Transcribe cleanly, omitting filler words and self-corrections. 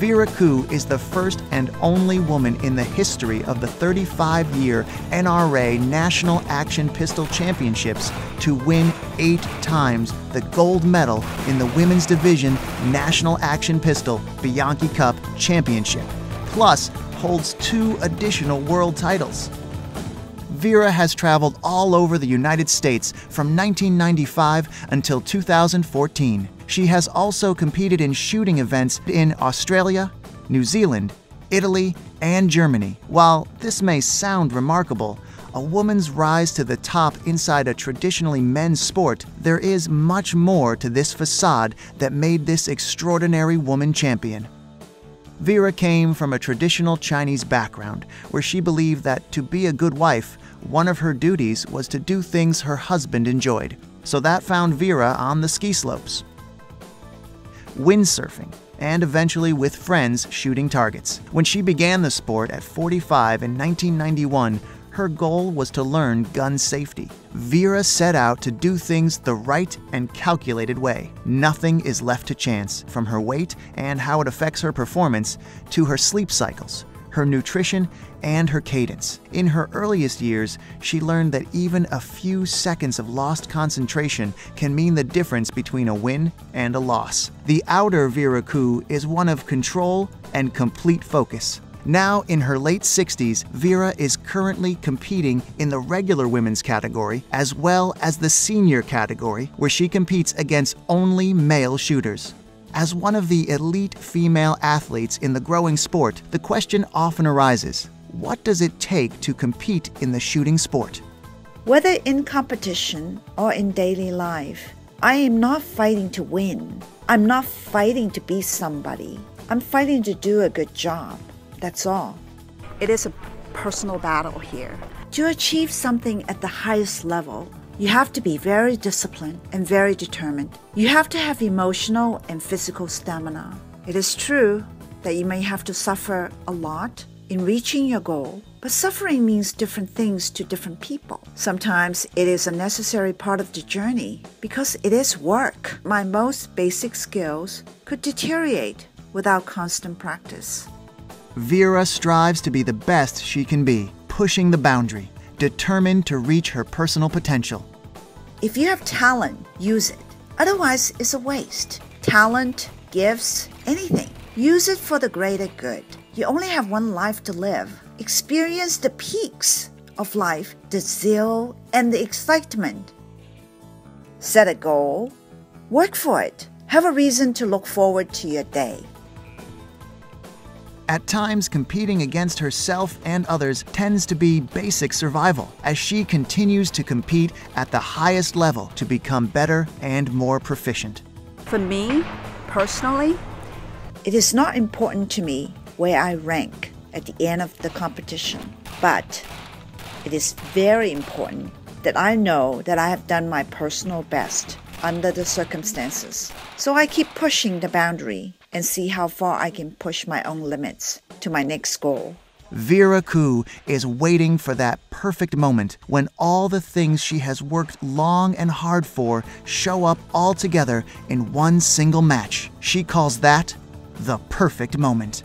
Vera Koo is the first and only woman in the history of the 35-year NRA National Action Pistol Championships to win 8 times the gold medal in the Women's Division National Action Pistol Bianchi Cup Championship, plus holds 2 additional world titles. Vera has traveled all over the United States from 1995 until 2014. She has also competed in shooting events in Australia, New Zealand, Italy, and Germany. While this may sound remarkable, a woman's rise to the top inside a traditionally men's sport, there is much more to this facade that made this extraordinary woman champion. Vera came from a traditional Chinese background where she believed that to be a good wife, one of her duties was to do things her husband enjoyed. So that found Vera on the ski slopes, windsurfing, and eventually with friends shooting targets. When she began the sport at 45 in 1991, her goal was to learn gun safety. Vera set out to do things the right and calculated way. Nothing is left to chance, from her weight and how it affects her performance to her sleep cycles, her nutrition, and her cadence. In her earliest years, she learned that even a few seconds of lost concentration can mean the difference between a win and a loss. The outer Vera Koo is one of control and complete focus. Now in her late 60s, Vera is currently competing in the regular women's category as well as the senior category, where she competes against only male shooters. As one of the elite female athletes in the growing sport, the question often arises, what does it take to compete in the shooting sport? Whether in competition or in daily life, I am not fighting to win. I'm not fighting to be somebody. I'm fighting to do a good job. That's all. It is a personal battle here. To achieve something at the highest level, you have to be very disciplined and very determined. You have to have emotional and physical stamina. It is true that you may have to suffer a lot in reaching your goal, but suffering means different things to different people. Sometimes it is a necessary part of the journey because it is work. My most basic skills could deteriorate without constant practice. Vera strives to be the best she can be, pushing the boundary, determined to reach her personal potential. If you have talent, use it. Otherwise, it's a waste. Talent, gifts, anything. Use it for the greater good. You only have one life to live. Experience the peaks of life, the zeal and the excitement. Set a goal. Work for it. Have a reason to look forward to your day. At times, competing against herself and others tends to be basic survival, as she continues to compete at the highest level to become better and more proficient. For me, personally, it is not important to me where I rank at the end of the competition, but it is very important that I know that I have done my personal best under the circumstances. So I keep pushing the boundary and see how far I can push my own limits to my next goal. Vera Koo is waiting for that perfect moment when all the things she has worked long and hard for show up all together in one single match. She calls that the perfect moment.